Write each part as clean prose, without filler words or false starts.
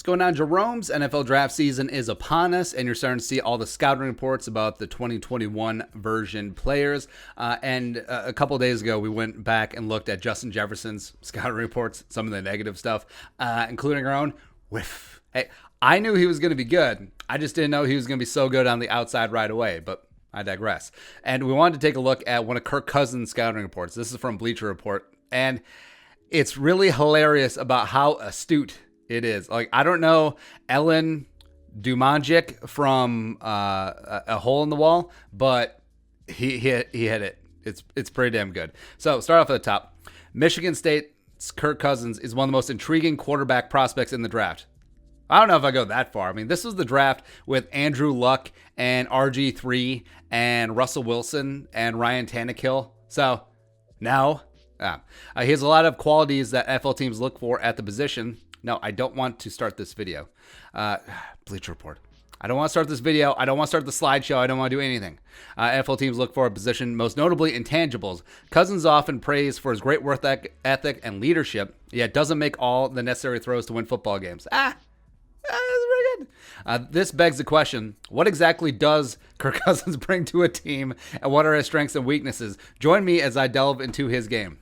going on? Jerome's NFL draft season is upon us, and you're starting to see all the scouting reports about the 2021 version players. And a couple of days ago, we went back and looked at Justin Jefferson's scouting reports, some of the negative stuff, including our own. Whiff. Hey, I knew he was going to be good. I just didn't know he was going to be so good on the outside right away, but I digress. And we wanted to take a look at one of Kirk Cousins' scouting reports. This is from Bleacher Report, and it's really hilarious about how astute it is. Like, I don't know Ellen Dumanjic from A Hole in the Wall, but he hit it. It's pretty damn good. So start off at the top. Michigan State's Kirk Cousins is one of the most intriguing quarterback prospects in the draft. I don't know if I go that far. I mean, this was the draft with Andrew Luck and RG3 and Russell Wilson and Ryan Tannehill. So no. He has a lot of qualities that NFL teams look for at the position. No, I don't want to start this video. Bleacher Report. I don't want to start this video. I don't want to start the slideshow. I don't want to do anything. NFL teams look for a position, most notably intangibles. Cousins often praised for his great work ethic and leadership, yet doesn't make all the necessary throws to win football games. That's very good. This begs the question, what exactly does Kirk Cousins bring to a team, and what are his strengths and weaknesses? Join me as I delve into his game.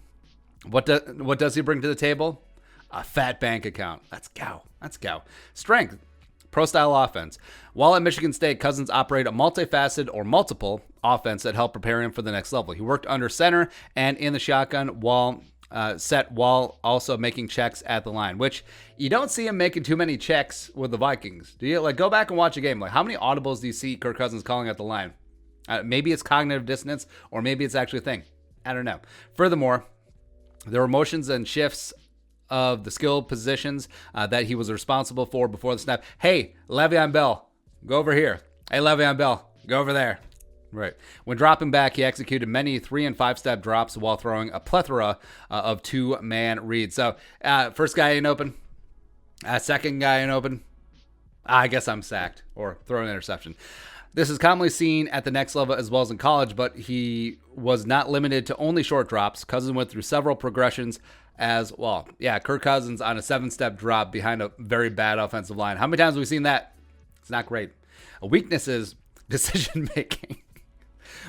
What does he bring to the table? A fat bank account. Let's go. Strength. Pro-style offense. While at Michigan State, Cousins operated a multifaceted or multiple offense that helped prepare him for the next level. He worked under center and in the shotgun while also making checks at the line, which you don't see him making too many checks with the Vikings. Do you? Like, go back and watch a game. Like, how many audibles do you see Kirk Cousins calling at the line? Maybe it's cognitive dissonance, or maybe it's actually a thing. I don't know. Furthermore, there were motions and shifts of the skill positions that he was responsible for before the snap. Hey, Le'Veon Bell, go over here. Hey, Le'Veon Bell, go over there. Right. When dropping back, he executed many 3- and 5-step drops while throwing a plethora of 2-man reads. So, first guy in open, second guy in open. I guess I'm sacked or throwing an interception. This is commonly seen at the next level as well as in college, but he was not limited to only short drops. Cousins went through several progressions as well. Yeah, Kirk Cousins on a 7-step drop behind a very bad offensive line. How many times have we seen that? It's not great. A weakness is decision making.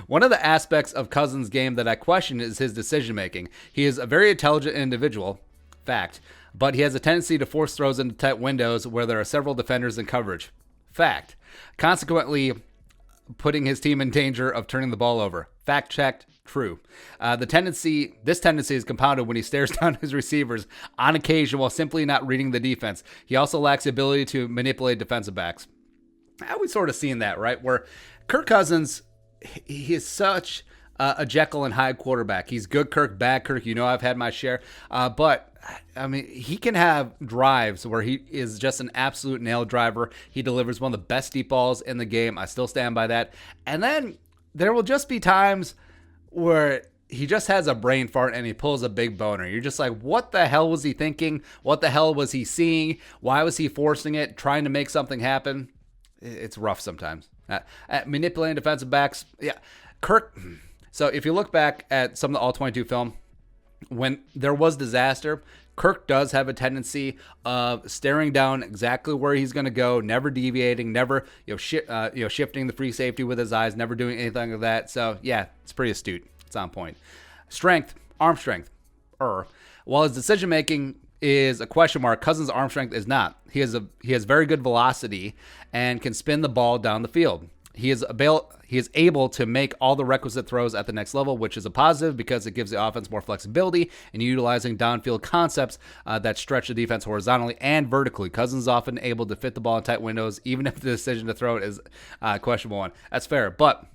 One of the aspects of Cousins' game that I question is his decision making. He is a very intelligent individual, fact, but he has a tendency to force throws into tight windows where there are several defenders in coverage, fact. Consequently, putting his team in danger of turning the ball over. Fact checked, true. This tendency is compounded when he stares down his receivers on occasion while simply not reading the defense. He also lacks the ability to manipulate defensive backs. We've sort of seen that, right? Where Kirk Cousins, he is such a Jekyll and Hyde quarterback. He's good Kirk, bad Kirk. You know, I've had my share. But I mean, he can have drives where he is just an absolute nail driver. He delivers one of the best deep balls in the game. I still stand by that. And then there will just be times where he just has a brain fart and he pulls a big boner. You're just like, what the hell was he thinking? What the hell was he seeing? Why was he forcing it, trying to make something happen? It's rough sometimes. Manipulating defensive backs. Yeah, Kirk. So if you look back at some of the All-22 film, when there was disaster, Kirk does have a tendency of staring down exactly where he's going to go, never deviating, never shifting the free safety with his eyes, never doing anything like that. So yeah, it's pretty astute. It's on point. Strength, arm strength. While his decision making is a question mark, Cousins' arm strength is not. He has very good velocity and can spin the ball down the field. He is able to make all the requisite throws at the next level, which is a positive because it gives the offense more flexibility in utilizing downfield concepts that stretch the defense horizontally and vertically. Cousins is often able to fit the ball in tight windows, even if the decision to throw it is a questionable one. That's fair, but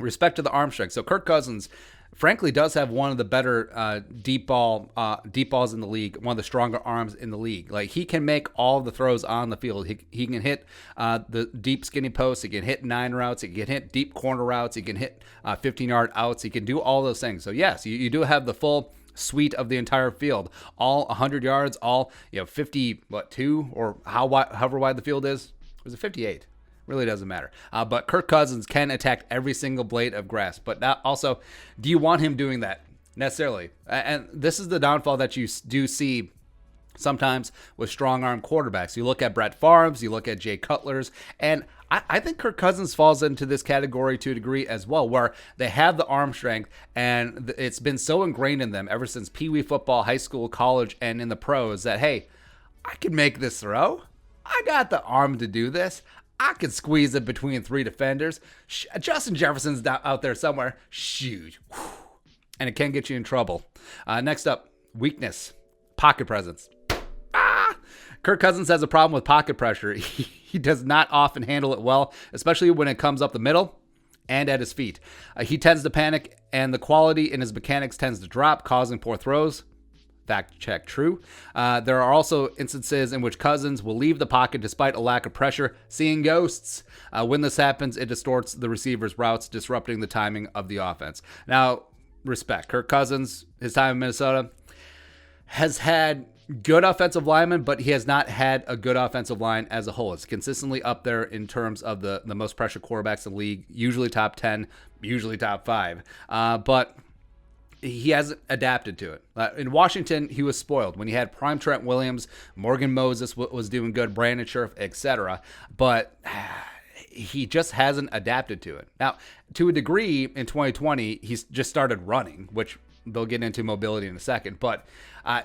respect to the arm strength. So Kirk Cousins, frankly, does have one of the better deep balls in the league, one of the stronger arms in the league. Like, he can make all the throws on the field. He can hit the deep skinny posts. He can hit 9 routes. He can hit deep corner routes. He can hit 15-yard outs. He can do all those things. So yes, you do have the full suite of the entire field, all 100 yards, all 52 or however wide the field is. Was it 58? Really doesn't matter. But Kirk Cousins can attack every single blade of grass. But now also, do you want him doing that necessarily? And this is the downfall that you do see sometimes with strong arm quarterbacks. You look at Brett Favre's, you look at Jay Cutler's, and I think Kirk Cousins falls into this category to a degree as well, where they have the arm strength, and it's been so ingrained in them ever since Pee Wee football, high school, college, and in the pros that, hey, I can make this throw. I got the arm to do this. I can squeeze it between 3 defenders. Justin Jefferson's out there somewhere. Shoot. And it can get you in trouble. Next up, weakness, pocket presence. Kirk Cousins has a problem with pocket pressure. He does not often handle it well, especially when it comes up the middle and at his feet. He tends to panic, and the quality in his mechanics tends to drop, causing poor throws. Fact check, true. There are also instances in which Cousins will leave the pocket despite a lack of pressure, seeing ghosts. When this happens, it distorts the receiver's routes, disrupting the timing of the offense. Now, respect. Kirk Cousins, his time in Minnesota, has had good offensive linemen, but he has not had a good offensive line as a whole. It's consistently up there in terms of the most pressure quarterbacks in the league, usually top 10, usually top 5. But he hasn't adapted to it. In Washington, he was spoiled when he had prime Trent Williams, Morgan Moses was doing good, Brandon Scherf, etc. But he just hasn't adapted to it. Now, to a degree, in 2020, he's just started running, which they'll get into mobility in a second. But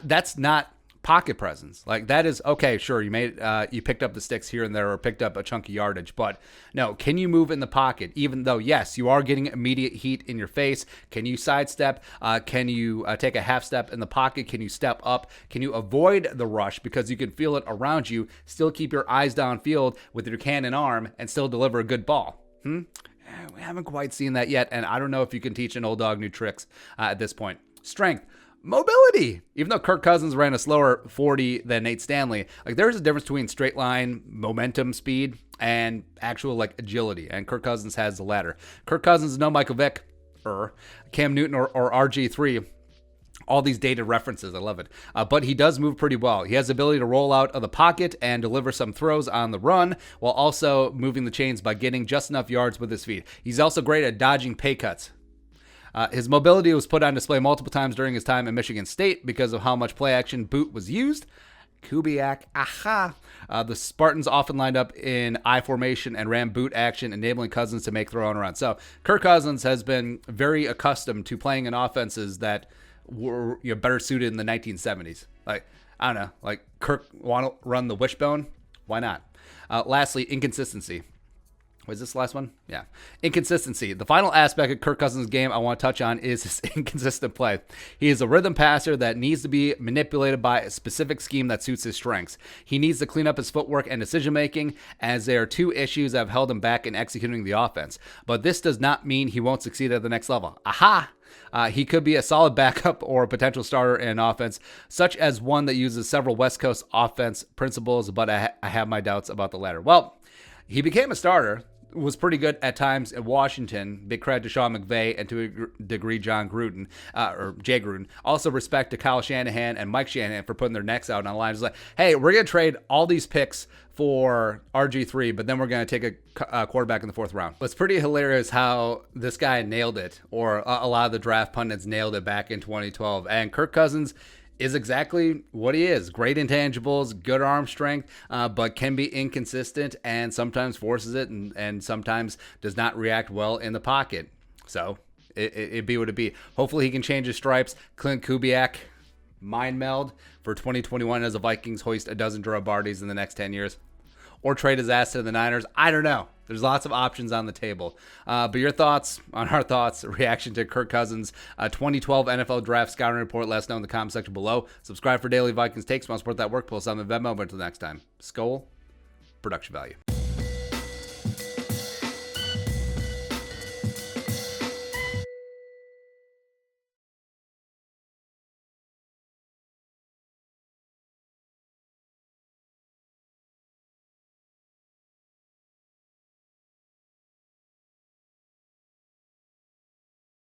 that's not pocket presence. Like, that is okay. Sure, you picked up the sticks here and there, or picked up a chunky yardage, but no, can you move in the pocket? Even though, yes, you are getting immediate heat in your face. Can you sidestep? Can you take a half step in the pocket? Can you step up? Can you avoid the rush because you can feel it around you? Still keep your eyes downfield with your cannon arm and still deliver a good ball. We haven't quite seen that yet, and I don't know if you can teach an old dog new tricks at this point. Strength. Mobility. Even though Kirk Cousins ran a slower 40 than Nate Stanley, like, there's a difference between straight line momentum speed and actual like agility, and Kirk Cousins has the latter. Kirk Cousins is no Michael Vick, Cam Newton, or RG3. All these dated references, I love it. But he does move pretty well. He has the ability to roll out of the pocket and deliver some throws on the run, while also moving the chains by getting just enough yards with his feet. He's also great at dodging pay cuts. His mobility was put on display multiple times during his time at Michigan State because of how much play action boot was used. Kubiak, aha. The Spartans often lined up in I formation and ran boot action, enabling Cousins to make throw and run. So Kirk Cousins has been very accustomed to playing in offenses that were better suited in the 1970s. Like, I don't know, like Kirk want to run the wishbone? Why not? Lastly, inconsistency. Was this the last one? Yeah. Inconsistency. The final aspect of Kirk Cousins' game I want to touch on is his inconsistent play. He is a rhythm passer that needs to be manipulated by a specific scheme that suits his strengths. He needs to clean up his footwork and decision-making, as there are 2 issues that have held him back in executing the offense. But this does not mean he won't succeed at the next level. Aha! He could be a solid backup or a potential starter in an offense, such as one that uses several West Coast offense principles, but I have my doubts about the latter. Well, he became a starter, was pretty good at times in Washington. Big credit to Sean McVay and to a degree John Gruden, or Jay Gruden. Also respect to Kyle Shanahan and Mike Shanahan for putting their necks out on the line. It's like, hey, we're going to trade all these picks for RG3, but then we're going to take a quarterback in the 4th round. It's pretty hilarious how this guy nailed it, or a lot of the draft pundits nailed it back in 2012. And Kirk Cousins is exactly what he is. Great intangibles, good arm strength, but can be inconsistent and sometimes forces it and sometimes does not react well in the pocket. So it be what it be. Hopefully he can change his stripes. Clint Kubiak, mind meld for 2021 as the Vikings hoist a dozen Drew Bardys in the next 10 years. Or trade his ass to the Niners. I don't know. There's lots of options on the table. But your thoughts on our thoughts, reaction to Kirk Cousins' 2012 NFL Draft Scouting Report, let us know in the comment section below. Subscribe for daily Vikings takes. Want to support that work? Post on the Venmo. But until next time, Skol, production value.